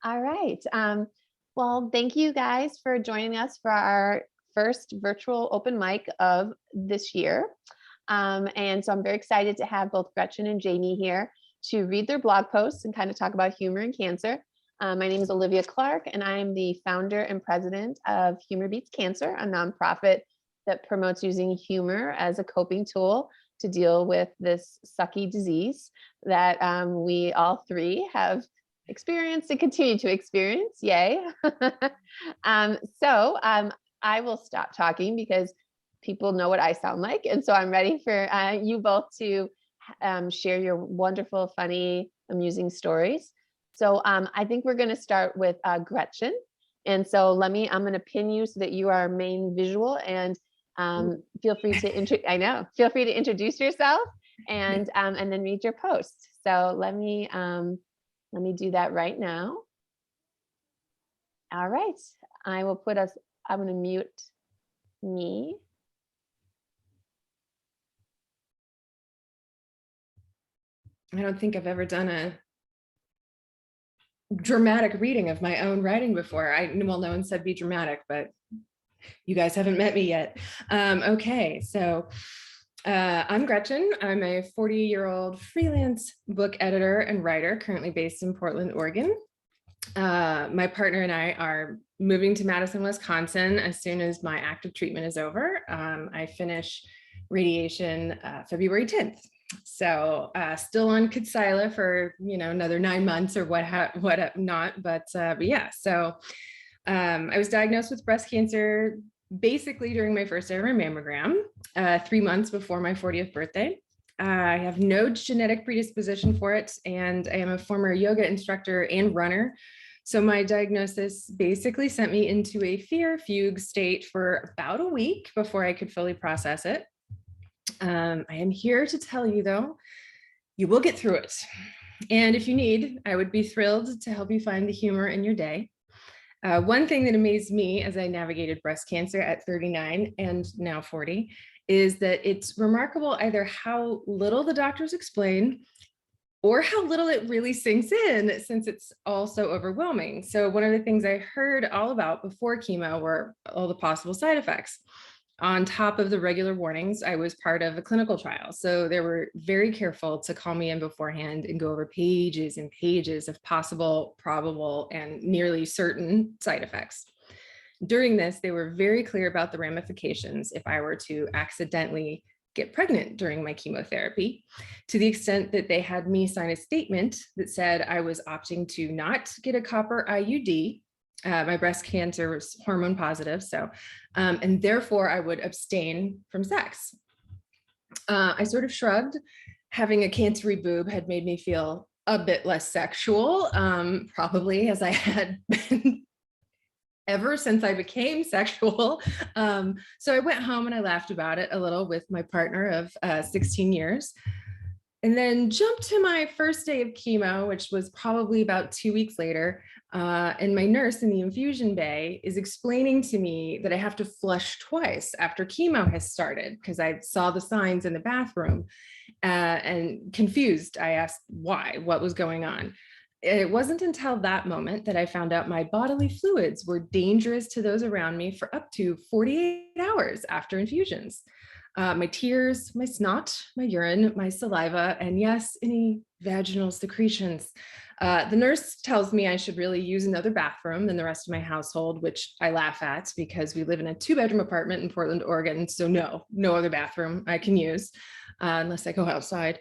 All right. Well, thank you guys for joining us for our first virtual open mic of this year. And so I'm very excited to have both Gretchen and Jamie here to read their blog posts and kind of talk about humor and cancer. My name is Olivia Clark, and I am the founder and president of Humor Beats Cancer, a nonprofit that promotes using humor as a coping tool to deal with this sucky disease that we all three have experienced and continue to experience. Yay. So I will stop talking because people know what I sound like. And so I'm ready for you both to share your wonderful, funny, amusing stories. So I think we're going to start with Gretchen. And so I'm going to pin you so that you are our main visual, and feel free to introduce yourself and then read your post. So let me do that right now. All right, I'm going to mute me. I don't think I've ever done a dramatic reading of my own writing before. Well, no one said be dramatic, but you guys haven't met me yet. Okay, so I'm Gretchen. I'm a 40-year-old freelance book editor and writer, currently based in Portland, Oregon. My partner and I are moving to Madison, Wisconsin as soon as my active treatment is over. I finish radiation February 10th. So still on Kadcyla for another 9 months or what not, but yeah. So I was diagnosed with breast cancer basically during my first ever mammogram, 3 months before my 40th birthday. I have no genetic predisposition for it, and I am a former yoga instructor and runner. So my diagnosis basically sent me into a fear fugue state for about a week before I could fully process it. I am here to tell you, though, you will get through it. And if you need, I would be thrilled to help you find the humor in your day. One thing that amazed me as I navigated breast cancer at 39 and now 40 is that it's remarkable either how little the doctors explain or how little it really sinks in, since it's all so overwhelming. So one of the things I heard all about before chemo were all the possible side effects. On top of the regular warnings, I was part of a clinical trial. So they were very careful to call me in beforehand and go over pages and pages of possible, probable, and nearly certain side effects. During this, they were very clear about the ramifications if I were to accidentally get pregnant during my chemotherapy, to the extent that they had me sign a statement that said I was opting to not get a copper IUD. My breast cancer was hormone positive, and therefore I would abstain from sex. I sort of shrugged. Having a cancery boob had made me feel a bit less sexual, probably as I had been ever since I became sexual. So I went home and I laughed about it a little with my partner of 16 years. And then jumped to my first day of chemo, which was probably about 2 weeks later. And my nurse in the infusion bay is explaining to me that I have to flush twice after chemo has started, because I saw the signs in the bathroom. And confused, I asked why, what was going on. It wasn't until that moment that I found out my bodily fluids were dangerous to those around me for up to 48 hours after infusions. My tears, my snot, my urine, my saliva, and yes, any vaginal secretions. The nurse tells me I should really use another bathroom than the rest of my household, which I laugh at because we live in a 2-bedroom apartment in Portland, Oregon. So no other bathroom I can use unless I go outside.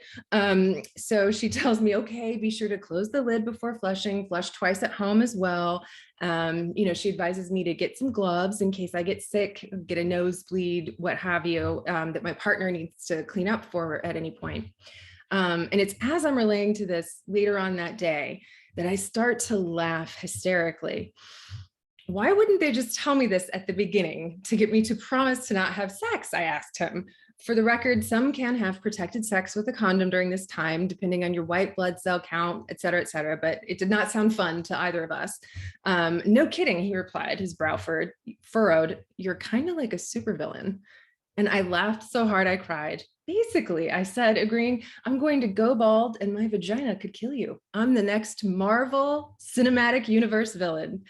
So she tells me, okay, be sure to close the lid before flushing, flush twice at home as well. She advises me to get some gloves in case I get sick, get a nosebleed, what have you, that my partner needs to clean up for at any point. And it's as I'm relaying to this later on that day that I start to laugh hysterically. Why wouldn't they just tell me this at the beginning to get me to promise to not have sex? I asked him. For the record, some can have protected sex with a condom during this time, depending on your white blood cell count, et cetera, but it did not sound fun to either of us. No kidding, he replied, his brow furrowed. You're kind of like a supervillain. And I laughed so hard I cried. basically, I said, agreeing, I'm going to go bald and my vagina could kill you. I'm the next Marvel Cinematic Universe villain.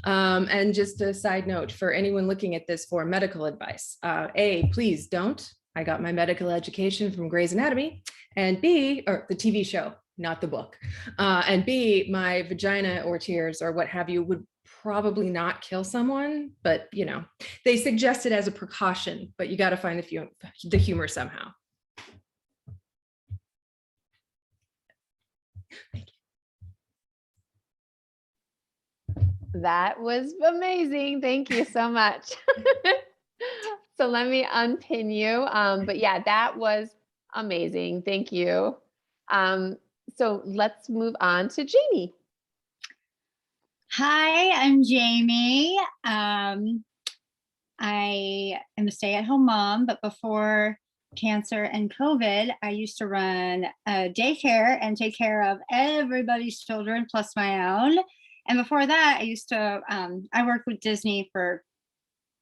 And just a side note for anyone looking at this for medical advice, A, please don't. I got my medical education from Grey's Anatomy, and B, or the TV show, not the book. And B, my vagina or tears or what have you would probably not kill someone, but you know, they suggest it as a precaution, but you got to find the humor somehow. That was amazing. Thank you so much. So let me unpin you. But yeah, that was amazing. Thank you. So let's move on to Jamie. Hi, I'm Jamie. I am a stay-at-home mom, but before cancer and COVID, I used to run a daycare and take care of everybody's children plus my own. And before that, I used to I worked with Disney for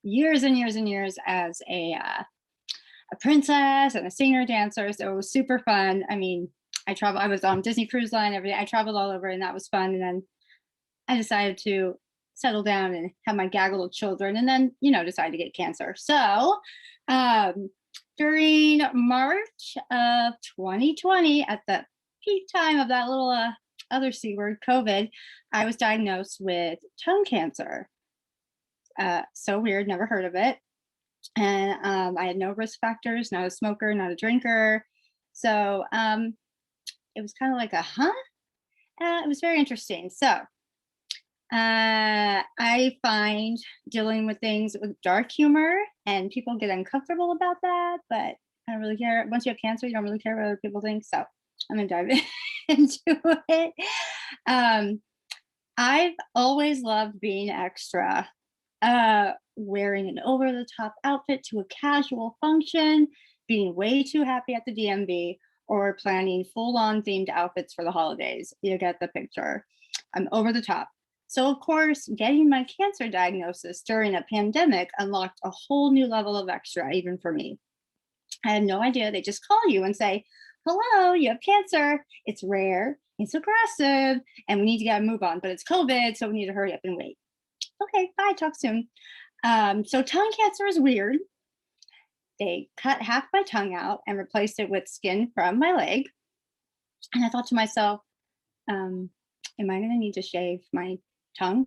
years and years and years as a princess and a singer dancer. So it was super fun. I mean, I was on Disney Cruise Line every day. I traveled all over, and that was fun. And then I decided to settle down and have my gaggle of children, and then, decided to get cancer. So during March of 2020, at the peak time of that little other C word, COVID, I was diagnosed with tongue cancer. So weird, never heard of it. And I had no risk factors, not a smoker, not a drinker. So it was kind of like it was very interesting. So I find dealing with things with dark humor, and people get uncomfortable about that, but I don't really care. Once you have cancer, you don't really care what other people think. So I'm gonna dive into it. I've always loved being extra. Wearing an over-the-top outfit to a casual function, being way too happy at the DMV, or planning full-on themed outfits for the holidays. You get the picture. I'm over the top. So, of course, getting my cancer diagnosis during a pandemic unlocked a whole new level of extra, even for me. I had no idea. They just call you and say, hello, you have cancer. It's rare, it's aggressive, and we need to get a move on, but it's COVID, so we need to hurry up and wait. Okay, bye, talk soon. So tongue cancer is weird. They cut half my tongue out and replaced it with skin from my leg. And I thought to myself, am I going to need to shave my tongue?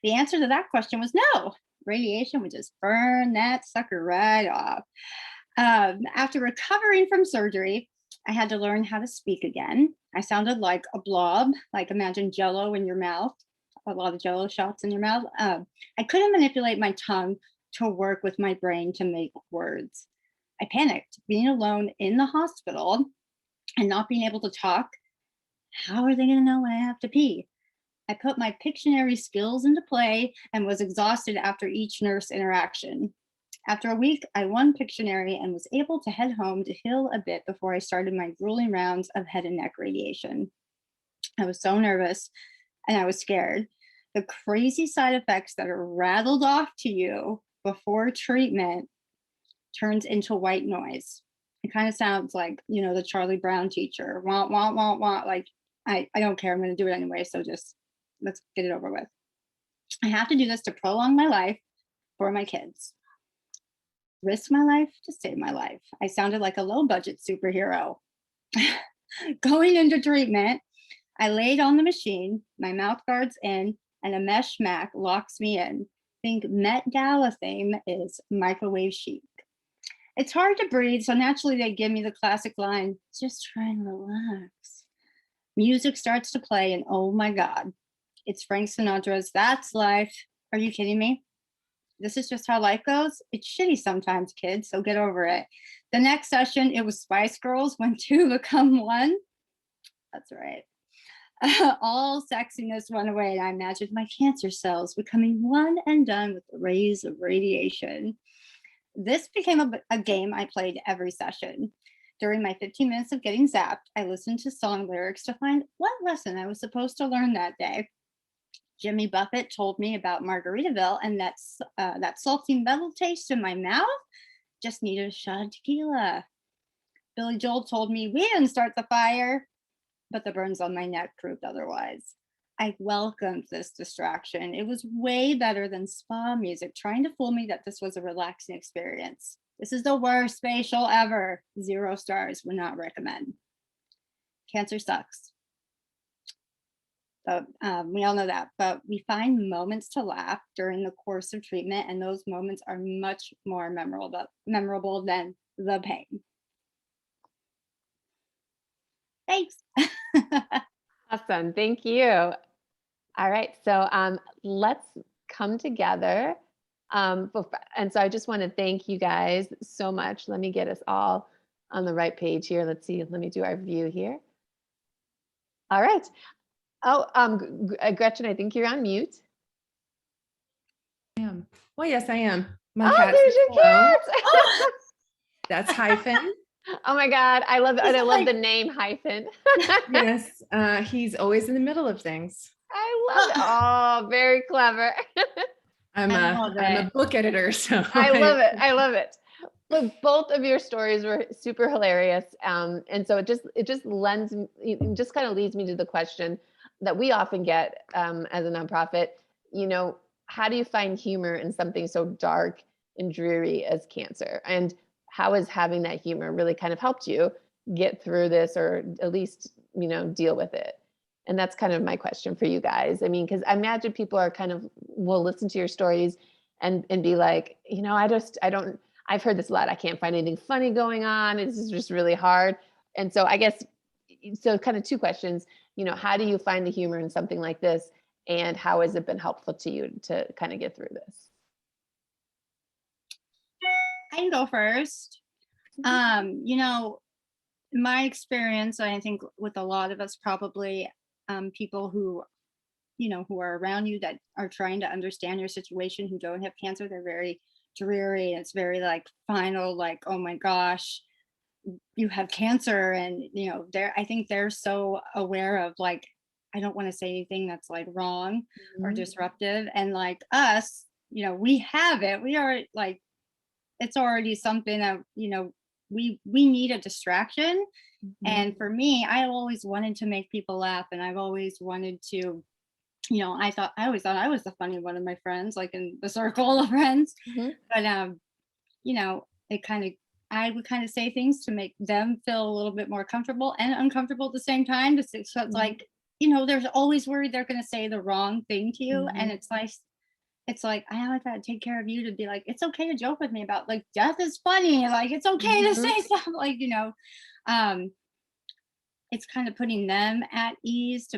The answer to that question was no. Radiation would just burn that sucker right off. After recovering from surgery, I had to learn how to speak again. I sounded like a blob, like imagine Jell-O in your mouth, a lot of Jell-O shots in your mouth. I couldn't manipulate my tongue to work with my brain to make words. I panicked. Being alone in the hospital and not being able to talk, how are they going to know when I have to pee? I put my Pictionary skills into play and was exhausted after each nurse interaction. After a week, I won Pictionary and was able to head home to heal a bit before I started my grueling rounds of head and neck radiation. I was so nervous and I was scared. The crazy side effects that are rattled off to you before treatment turns into white noise. It kind of sounds like, the Charlie Brown teacher, wah, wah, wah, wah. Like, I don't care. I'm going to do it anyway. So just let's get it over with. I have to do this to prolong my life for my kids. Risk my life to save my life. I sounded like a low budget superhero. Going into treatment, I laid on the machine, my mouth guard's in, and a mesh mat locks me in. Think Met Gala theme is microwave chic. It's hard to breathe, so naturally they give me the classic line, just try and relax. Music starts to play, and oh my God, it's Frank Sinatra's That's Life. Are you kidding me? This is just how life goes. It's shitty sometimes, kids, so get over it. The next session, it was Spice Girls, When Two Become One. That's right. All sexiness went away, and I imagined my cancer cells becoming one and done with the rays of radiation. This became a game I played every session. During my 15 minutes of getting zapped, I listened to song lyrics to find what lesson I was supposed to learn that day. Jimmy Buffett told me about Margaritaville, and that salty metal taste in my mouth just needed a shot of tequila. Billy Joel told me we didn't start the fire, but the burns on my neck proved otherwise. I welcomed this distraction. It was way better than spa music trying to fool me that this was a relaxing experience. This is the worst facial ever. 0 stars, would not recommend. Cancer sucks. But we all know that. But we find moments to laugh during the course of treatment, and those moments are much more memorable than the pain. Thanks. Awesome. Thank you. All right. So let's come together. And so I just want to thank you guys so much. Let me get us all on the right page here. Let's see. Let me do our view here. All right. Oh, Gretchen, I think you're on mute. I am. Well, yes, I am. My Oh, cat there's says your hello. cat. That's Hyphen. Oh my God. I love it. He's I love like- the name Hyphen. Yes, he's always in the middle of things. I love it. Oh, very clever. I'm I a love I'm a it. book editor, so I love it. I love it. Look, both of your stories were super hilarious. And so it just kind of leads me to the question that we often get as a nonprofit, how do you find humor in something so dark and dreary as cancer? And how has having that humor really kind of helped you get through this, or at least, deal with it? And that's kind of my question for you guys. I mean, because I imagine people are will listen to your stories and be like, I've heard this a lot. I can't find anything funny going on. This is just really hard. And so I guess, kind of 2 questions, how do you find the humor in something like this? And how has it been helpful to you to kind of get through this? I can go first. My experience, I think with a lot of us, probably people who are around you that are trying to understand your situation, who don't have cancer, they're very dreary. It's very like final, like, oh my gosh, you have cancer. And I think they're so aware of, like, I don't want to say anything that's like wrong or disruptive. And like us, we have it. We are like, it's already something that, we need a distraction. And for me, I always wanted to make people laugh, and I've always wanted to, I always thought I was the funny one of my friends, like in the circle of friends. But I would kind of say things to make them feel a little bit more comfortable and uncomfortable at the same time. So it's like, there's always worried they're going to say the wrong thing to you. And it's like, I always got to take care of you to be like, it's okay to joke with me about, like, death is funny. Like, it's okay to say stuff like, it's kind of putting them at ease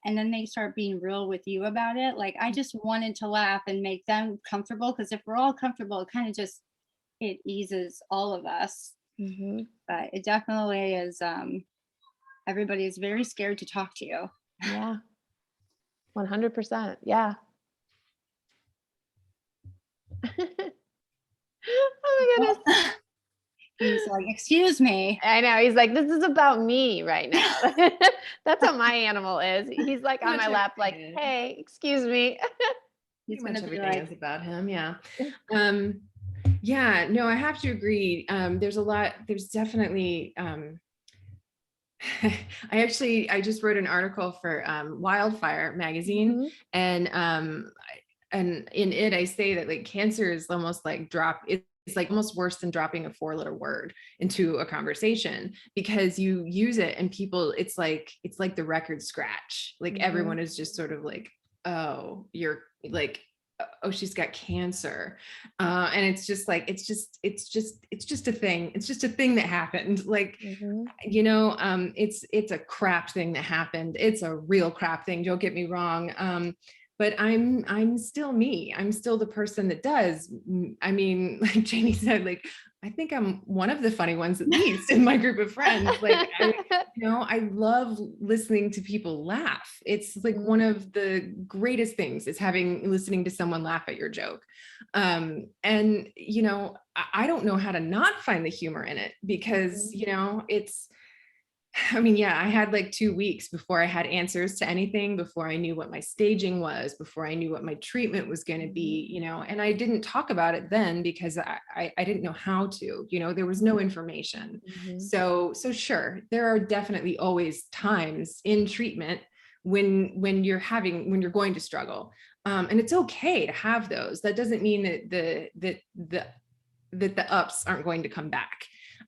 and then they start being real with you about it. Like, I just wanted to laugh and make them comfortable, because if we're all comfortable, it kind of it eases all of us. But it definitely is, everybody is very scared to talk to you. Yeah. 100%. Yeah. Oh my goodness. He's like, excuse me. I know. He's like, this is about me right now. That's how my animal is. He's like on my lap, like, hey, excuse me. He's Pretty much gonna be everything like, is about him. Yeah. Yeah, no, I have to agree. There's definitely, I just wrote an article for Wildfire magazine, and in it, I say that, like, cancer is almost like it's like almost worse than dropping a 4-letter word into a conversation, because you use it and people, it's like the record scratch. Like, everyone is just sort of like, oh, you're like, oh, she's got cancer. And it's just like, it's just a thing. It's just a thing that happened. Like, it's a crap thing that happened. It's a real crap thing. Don't get me wrong. But I'm still me. I'm still the person that does. I mean, like Jamie said, like, I think I'm one of the funny ones, at least in my group of friends. Like, I love listening to people laugh. It's like one of the greatest things is listening to someone laugh at your joke. And, I don't know how to not find the humor in it, because, I mean, yeah, I had like 2 weeks before I had answers to anything, before I knew what my staging was, before I knew what my treatment was going to be, and I didn't talk about it then because I didn't know how to, there was no information. Mhm. So sure, there are definitely always times in treatment when you're going to struggle. And it's okay to have those. That doesn't mean that the ups aren't going to come back.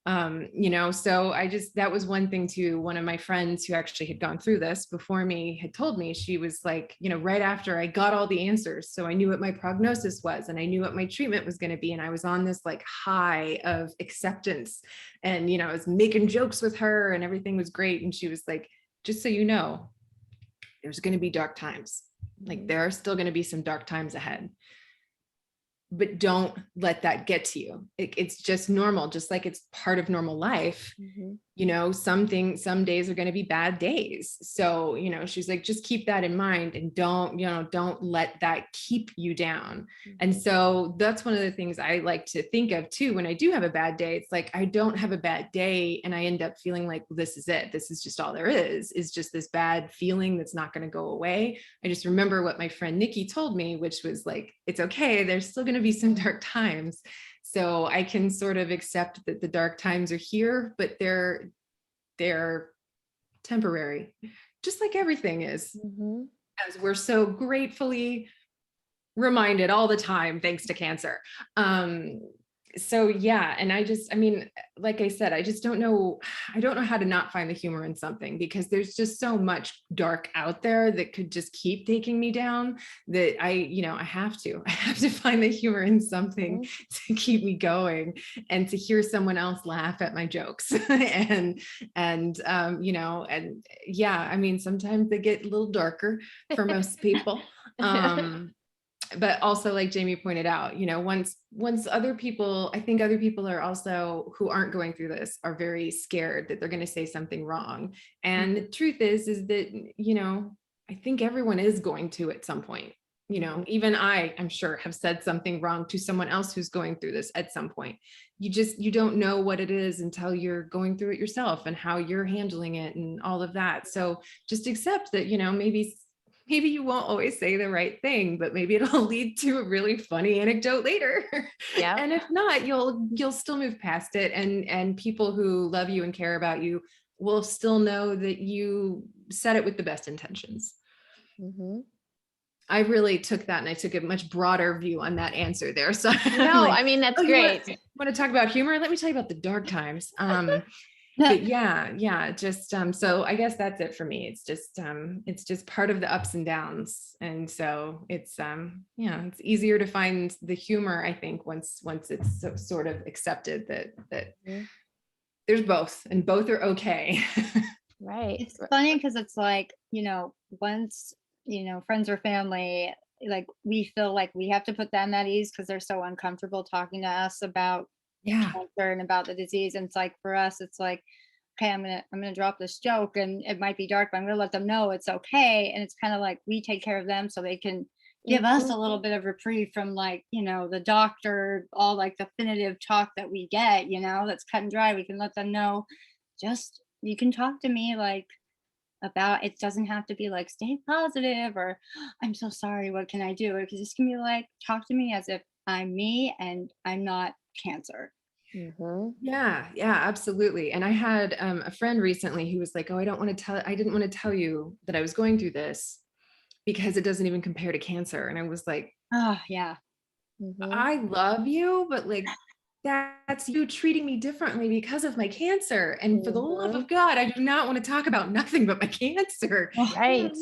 So that was one thing too. One of my friends who actually had gone through this before me had told me, she was like, right after I got all the answers, so I knew what my prognosis was and I knew what my treatment was going to be, and I was on this like high of acceptance, and I was making jokes with her and everything was great, and she was like, just so you know, there's going to be dark times. Like there are still going to be some dark times ahead, but don't let that get to you. It's just normal, just like it's part of normal life. Some days are going to be bad days. So, she's like, just keep that in mind and don't let that keep you down. And so that's one of the things I like to think of too. When I do have a bad day, it's like, I don't have a bad day and I end up feeling like, well, this is it. This is just all there is just this bad feeling that's not going to go away. I just remember what my friend Nikki told me, which was like, it's okay. There's still going to be some dark times. So I can sort of accept that the dark times are here, but they're temporary, just like everything is, as we're so gratefully reminded all the time, thanks to cancer. So yeah, and I mean, like I said, I don't know how to not find the humor in something, because there's just so much dark out there that could just keep taking me down, that I have to find the humor in something to keep me going, and to hear someone else laugh at my jokes. and yeah, I mean, sometimes they get a little darker for most people. But also, like Jamie pointed out, once other people, I think other people are also, who aren't going through this, are very scared that they're going to say something wrong. And the truth is that, I think everyone is going to at some point, even I'm sure have said something wrong to someone else who's going through this at some point. You don't know what it is until you're going through it yourself, and how you're handling it and all of that. So just accept that, maybe you won't always say the right thing, but maybe it'll lead to a really funny anecdote later. Yeah. And if not, you'll still move past it. And people who love you and care about you will still know that you said it with the best intentions. I really took that, and I took a much broader view on that answer there. So no, I mean, that's great. Want to talk about humor? Let me tell you about the dark times. But yeah, just so I guess that's it for me. It's just part of the ups and downs, and so it's it's easier to find the humor, I think, once it's sort of accepted that there's both, and both are okay. Right. It's funny because it's like, once, friends or family, like we feel like we have to put them at ease because they're so uncomfortable talking to us about cancer and about the disease. And it's like, for us, it's like, okay, I'm gonna drop this joke and it might be dark, but I'm gonna let them know it's okay. And it's kind of like we take care of them so they can give us a little bit of reprieve from, like, the doctor, all like definitive talk that we get, that's cut and dry. We can let them know, just, you can talk to me like about, it doesn't have to be like stay positive or I'm so sorry, what can I do? Because this can be like, talk to me as if I'm me and I'm not cancer. Yeah, absolutely. And I had a friend recently who was like, oh, I didn't want to tell you that I was going through this because it doesn't even compare to cancer. And I was like, oh yeah, I love you, but like, that's you treating me differently because of my cancer. And for the love of God, I do not want to talk about nothing but my cancer. Right.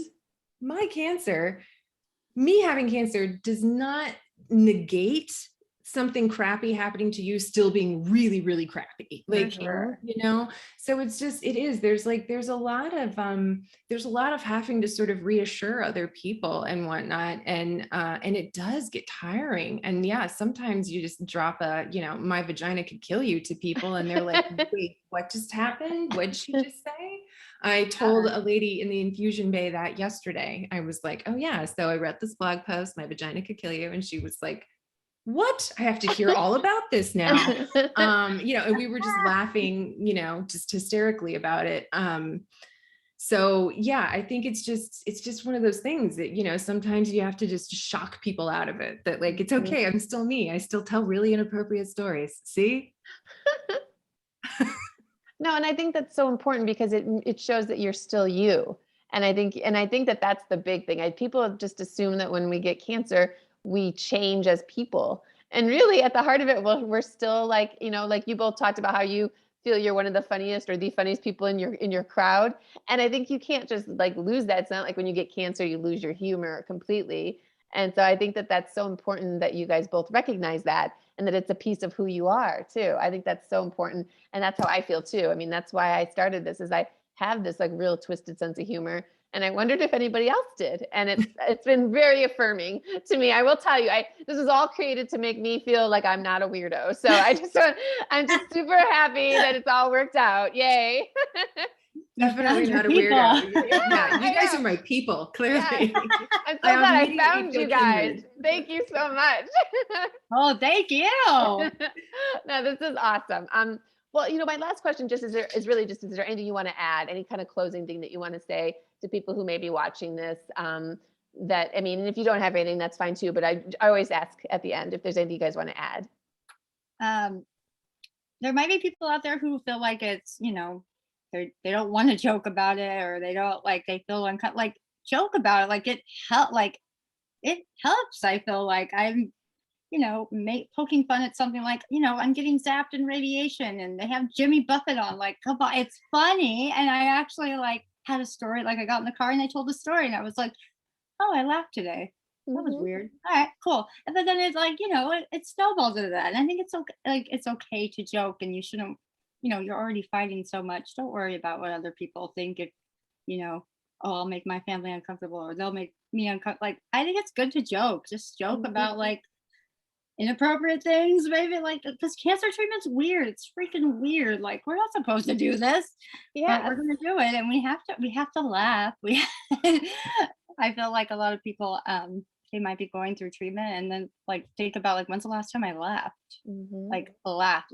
My cancer, me having cancer does not negate something crappy happening to you still being really, really crappy. Like, so it's just, there's a lot of having to sort of reassure other people and whatnot. And it does get tiring. And yeah, sometimes you just drop my vagina could kill you to people. And they're like, wait, what just happened? What'd she just say? I told a lady in the infusion bay that yesterday. I was like, oh yeah, so I read this blog post, my vagina could kill you. And she was like, what? I have to hear all about this now. And we were just laughing, just hysterically about it. So yeah, I think it's just one of those things that, sometimes you have to just shock people out of it, that like, it's okay. I'm still me. I still tell really inappropriate stories. See? No, and I think that's so important because it shows that you're still you. And I think that that's the big thing. People just assume that when we get cancer, we change as people. And really at the heart of it, we're still like, like you both talked about how you feel you're one of the funniest or the funniest people in your crowd. And I think you can't just like lose that. It's not like when you get cancer, you lose your humor completely. And so I think that that's so important that you guys both recognize that and that it's a piece of who you are too. I think that's so important. And that's how I feel too. I mean, that's why I started this, is I have this like real twisted sense of humor. And I wondered if anybody else did. And it's been very affirming to me. I will tell you, this is all created to make me feel like I'm not a weirdo. So I'm just super happy that it's all worked out. Yay. Definitely not a People. weirdo. Yeah, you guys are my people, clearly. Yeah. I'm so glad I found you guys. Thank you so much. Oh, thank you. No, this is awesome. Well, my last question is there anything you want to add? Any kind of closing thing that you want to say to people who may be watching this? And if you don't have anything, that's fine too. But I always ask at the end if there's anything you guys want to add. There might be people out there who feel like it's, they don't want to joke about it, or they don't they feel uncomfortable. Like, joke about it. Like, it helps. I feel like I'm, poking fun at something like, I'm getting zapped in radiation and they have Jimmy Buffett on. Like, come on, it's funny. And I actually had a story. Like, I got in the car and I told the story and I was like, oh, I laughed today. That was weird. All right, cool. And then it's like, it snowballs into that. And I think it's okay. Like, it's okay to joke, and you shouldn't, you're already fighting so much. Don't worry about what other people think. If, oh, I'll make my family uncomfortable, or they'll make me uncomfortable. Like, I think it's good to joke. Just joke about inappropriate things, maybe, because cancer treatment's weird. It's freaking weird. Like, we're not supposed to do this. Yeah, we're gonna do it, and we have to laugh. I feel like a lot of people they might be going through treatment and then think about when's the last time I laughed? Laugh,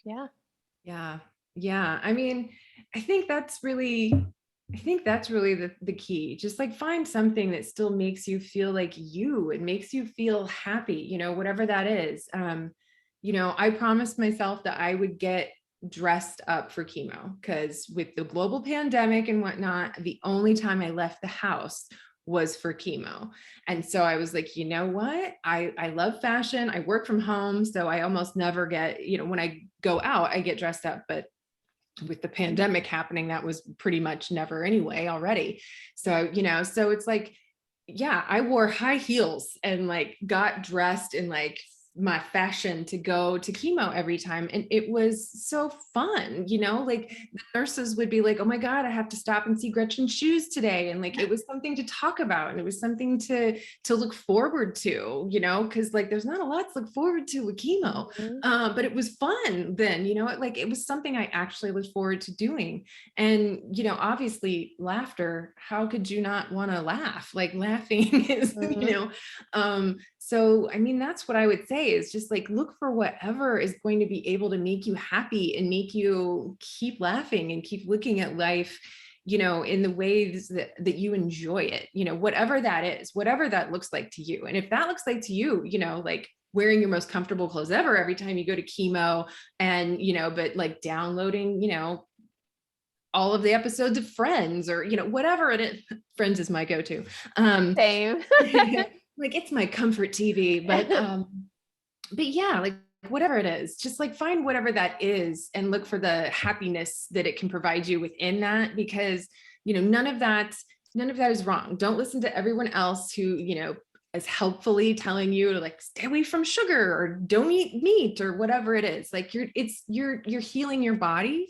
Yeah. Yeah. I think that's really the key. Just find something that still makes you feel like you, it makes you feel happy, whatever that is. I promised myself that I would get dressed up for chemo, because with the global pandemic and whatnot, the only time I left the house was for chemo. And so I was like, you know what? I love fashion. I work from home, so I almost never get, when I go out, I get dressed up, but with the pandemic happening, that was pretty much never anyway already. So, so it's I wore high heels and got dressed in my fashion to go to chemo every time. And it was so fun, the nurses would be like, oh my God, I have to stop and see Gretchen's shoes today. And it was something to talk about. And it was something to look forward to, cause there's not a lot to look forward to with chemo. But it was fun then, it was something I actually looked forward to doing. And, obviously laughter, how could you not want to laugh? Laughing is, so, that's what I would say, is just look for whatever is going to be able to make you happy and make you keep laughing and keep looking at life, in the ways that you enjoy it, whatever that is, whatever that looks like to you. And if that looks like to you, wearing your most comfortable clothes ever every time you go to chemo, and, but downloading, all of the episodes of Friends, or, whatever it is. Friends is my go-to. Same. It's my comfort TV, but yeah, whatever it is, just find whatever that is and look for the happiness that it can provide you within that, because, none of that is wrong. Don't listen to everyone else who, is helpfully telling you to stay away from sugar or don't eat meat or whatever it is. You're healing your body.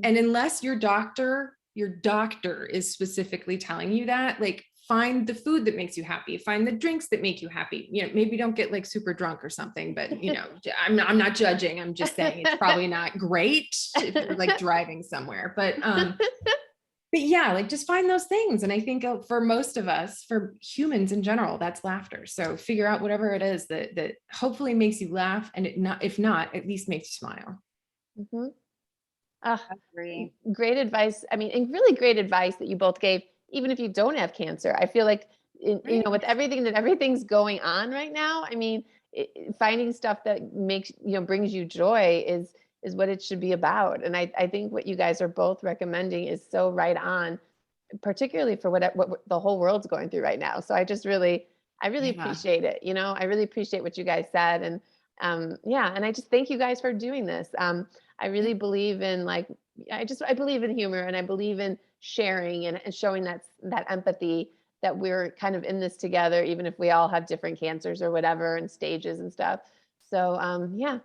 And unless your doctor is specifically telling you that, find the food that makes you happy, find the drinks that make you happy. Maybe don't get super drunk or something, but I'm not judging. I'm just saying it's probably not great if you're driving somewhere, but but yeah, like just find those things. And I think for most of us, for humans in general, that's laughter. So figure out whatever it is that hopefully makes you laugh, and if not, at least makes you smile. Mhm. Ah, Agree. great advice. I mean, and really great advice that you both gave, even if you don't have cancer. I feel like, with everything's going on right now, I mean, finding stuff that makes, brings you joy is what it should be about. And I think what you guys are both recommending is so right on, particularly for what the whole world's going through right now. So I really Yeah. appreciate it. I really appreciate what you guys said. And yeah, and I just thank you guys for doing this. I really believe in, like, I believe in humor, and I believe in sharing and showing that empathy, that we're kind of in this together, even if we all have different cancers or whatever and stages and stuff. So yeah.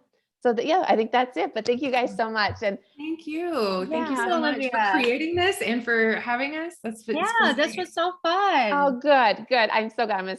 Yeah, I think that's it. But thank you guys so much. And Thank you. Thank you yeah. so much for Olivia. creating this and for having us. It's been Yeah, this great. was so fun. Oh, good, good. I'm so glad. I'm gonna